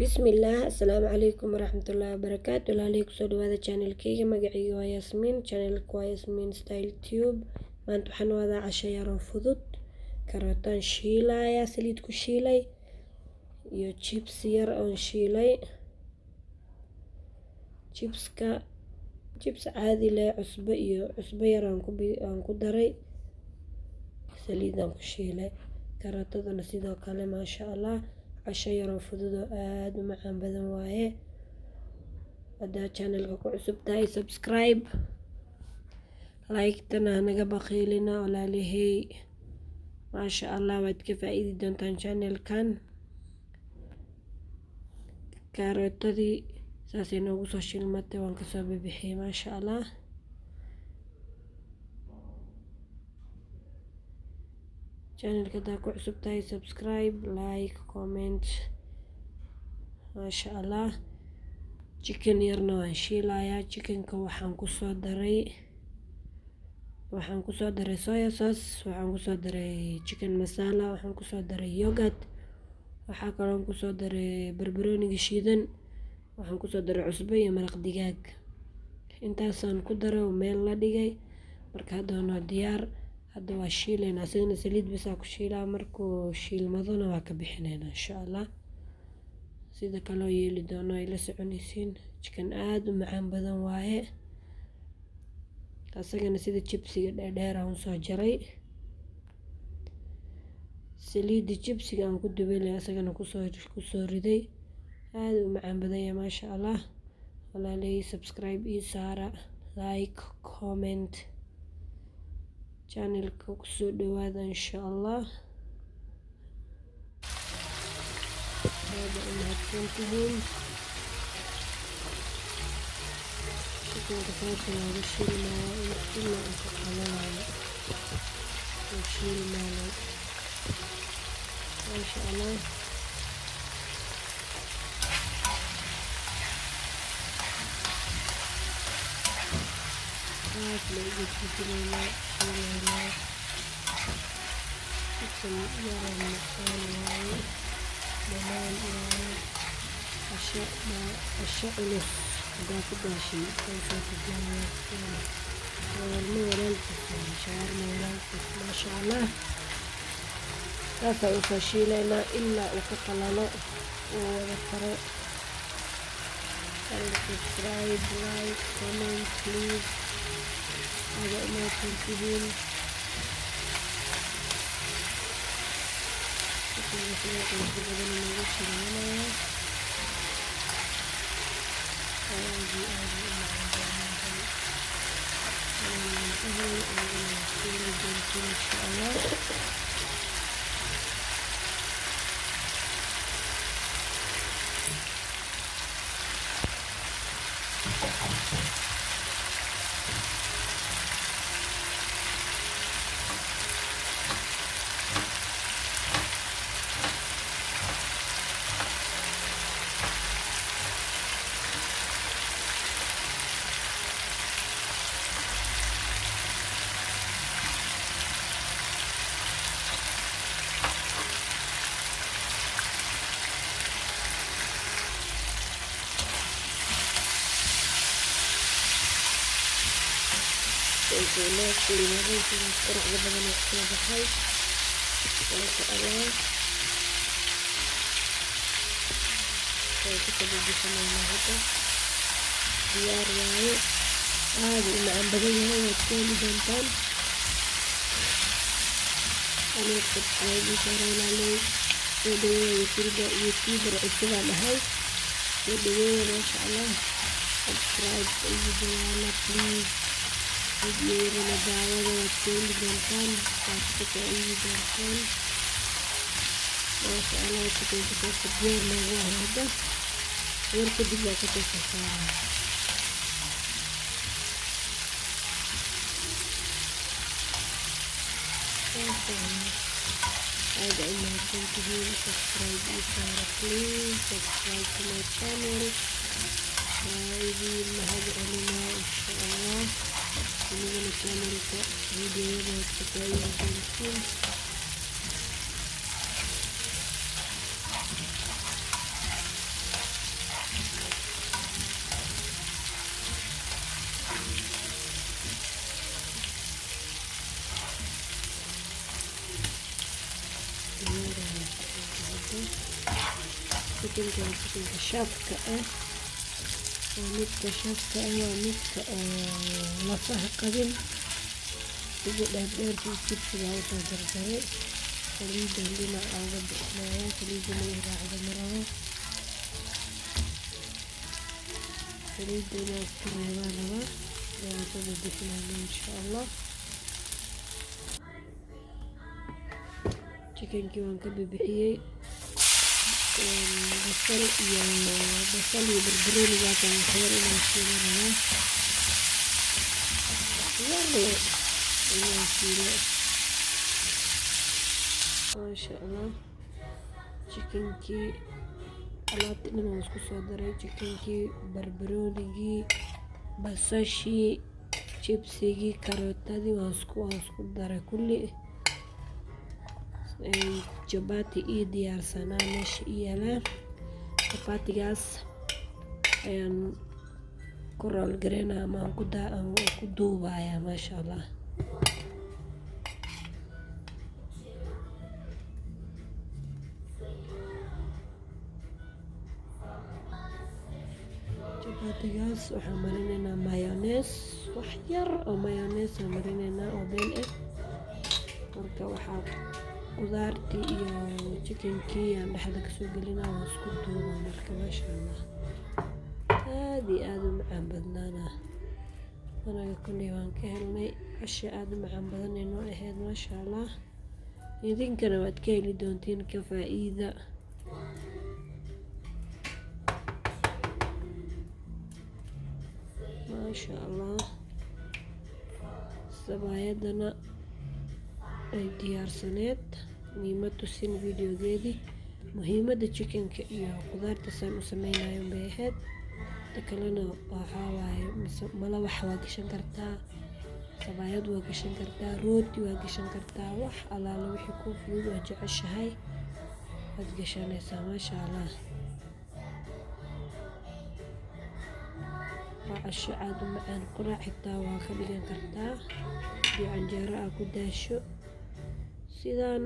Bismillah, Assalaamu calaykum waraxmatullaahi wabarakaatu. Ilaahay kusoo dhawaada channelkayga. Magacayga waa Yasmiin, channelka waa Yasmiin Style Tube. Maanta waxaan wadaa casho yar oo fudud. Karootaan shiilaya, saliid ku shiilay, iyo chips yar oo shiilay. Chips caadi leh, cusbo yar aan ku daray, saliidaan ku shiilay. Karootadana sidoo kale maasha Allah. Casho yar oo fudud oo aad u macaan badan waaye. Haddaa channelka ku cusub tahay, subscribe, like-tana naga bakhiilina walaalihey. Maasha Allah, waad ka faa'iidi doontaan channelkan. Karootadii saasay noogu soo shilmatay, waan kasoo bixiyay maasha Allah. Channelka haddaa ku cusub tahay, subscribe, like, comment. Maasha Allah. Chicken yarna waan shiilayaa. Chickenka waxaan kusoo daray soya sauce, waxaan kusoo daray chicken masala, waxaan kusoo daray yogurt, waxaa kaloo kusoo daray barbarooniga shiidan, waxaan kusoo daray cusbo iyo maraq digaag. Intaasaan ku daray oo meel la dhigay. Marka hadda waa diyaar. Hadda waa shiilaynaa, asagana saliid bisaa ku shiilaa. Markuu shiilmadona waa ka bixinaynaa insha Allah. Sida kaloo yeeli doono ay la soconaysiin. Chicken aad u macaan badan waaye. Asagana sida chipsiga dheer aan soo jaray. Saliidda chipsiga aan ku dubay asagana kusoo riday. Aad u macaan badan yahay maasha Allah. Walaalihey, subscribe ii saara, like, comment. Channelka kusoo dhawaada insha Allah. هذا mahadsantihiin. Chickenka saasaan lagu shiilmayaa ilaa uu ka qalalayo. Uu shiilmayo. Maasha Allah. aad loo gudbinaynaa shiilaynaa. Chicken yaroo macaan waaye, dhanaan waaye. Casho culus haddaa ku daashay saasoo ku jaayaa. shawarma walaalkiis maasha Allah. saasaan usoo shiilaynaa ilaa uu ka qalalo uu wada karo. Subscribe, like, comment please. Ada mahadsantihiin. kulimadayda quruxda badan oo kala baxay maasha Allah. Way ku tababaranaynaa hadda. Diyaar waaye. aad u macaan badan yahay, waad ka heli doontaan. Aniga subscribe ii saara walaaley. Soo dhaweeya YouTuber cusubaan ahay. Soo dhaweeya maasha Allah. Subscribe ii dawaala please. Videoyadana daawada waad ka heli doontaan, waad ka faa'iidi doontaan. maasha Allah. Chickenka saasa diyaar noogu ah hadda. Yar kadib waa ka soo saaraya. aad u mahadsantihiin. Subscribe ii saara please. Subscribe to my channel. waa idin mahad celinaa insha Allah. Anigana channelka videoyada waad ka faa'iidi doontiin. chicken waa chickenka shaafka ah, waa midka shaafka ah, waa midka lafaha qabin, ugu dheer jibsiga usoo jarjaray. saliidan dhinaca uga bixinaya, saliida lagu raacdo marabo, saliida inaa isku reebaa rabaa, dhibaatada bixinayna insha allah. chickenkii waan ka bixiyey, basal iyo barbaroonigaasaan waxyar inaan shiilo rabaa, yarle inaan shiilo maasha allah. chickenkii alaabta dhan waan isku soo daray, chickenkii, barbaroonigii, basashii, jibsigii, karootadii waan isku daray kulli. Chapati ii diyaarsanaa meesha ii yaalaa, chapatigaas ayaan ku rool gareynaa ama aan ku duubayaa maasha allah. chapatigaas waxaan marinaynaa mayonnaise, wax yar oo mayonnaise aan marinaynaa oo been ah. marka waxaa qudaartii iyo chickenkii aan dhexda kasoo gelinaa, waan isku duubaa marka maasha allah. aad iyo aad u macaan badnaana, anaga kulley waan ka helnay, casho aad u macaan badan ay noo ahayd maasha allah. idinkana waad ka heli doontiin ka faa'iida. maasha allah. sabaayadana ay diyaarsaneed, niima tusin videogeedii. muhiimadda chickenka iyo qudaarta saan u sameynayo bay ahayd. ta kalena waxaa waaye malawax waa gashan kartaa, sabaayad waa gashan kartaa, rooti waa gashan kartaa, wax allaala wixii kuu fudud waa jeceshahay waad gashanaysaa maasha allah. waa casho aad u macaan, quraac xitaa waa ka dhigan kartaa iyo canjeero aa ku daasho. sidaan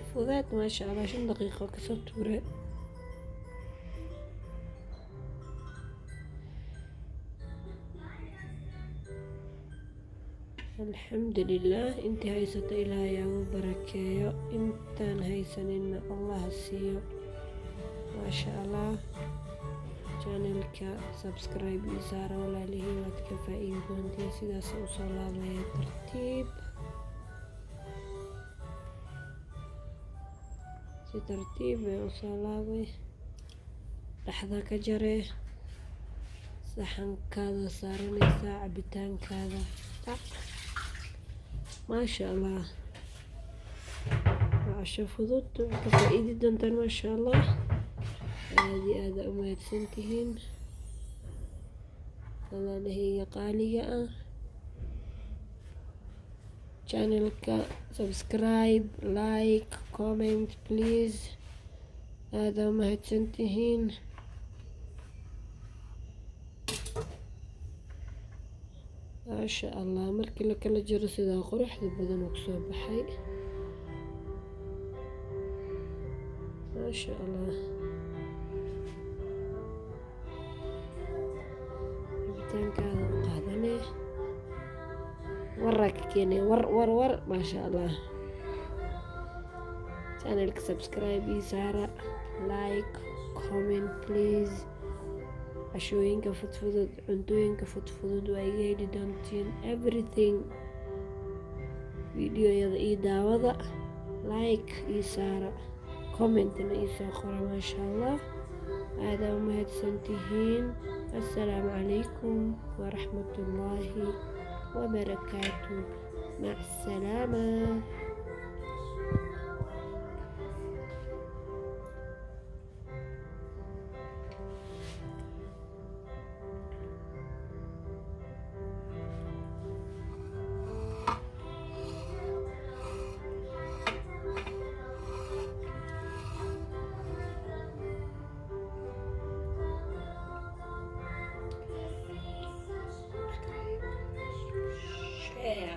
fudeed maasha allah, 5 daqiiqo kasoo tuure. alxamdulilah, intii haysato ilaahay yaa u barakeeyo, intaan haysanina allah siiyo maasha allah. channelka subscribe ii saara walaalihii, waad ka faa'iidi doontiin. sidaas usoo laabaya tartiib, si tartiib bay usoo laabay, dhexda ka jaree, saxankaada saaranaysaa, cabitaankaada maasha allah. waa casho fudud, waad ka faa'iidi doontaan maasha allah. aad iyo aad u mahadsantihiin walaalahayga qaaliga ah. channelka subscribe, like, comment please. aad u mahadsantihiin. maasha allah. markii la kala jiro sidaa quruxda badan oo kusoo baxay maasha allah. cabitaankaada u qaadane, waraa ka keenay, war maasha allah. channelka subscribe ii saara, like, comment please. cashooyinka fudfudud, cuntooyinka fudfudud waa iga heli doontiin, everything. videoyada ii daawada, like ii saara, commentna ii soo qora maasha allah. aad u mahadsantihiin. assalaamu calaykum waraxmatullaahi wabarakaatu. mac salaama. Yeah.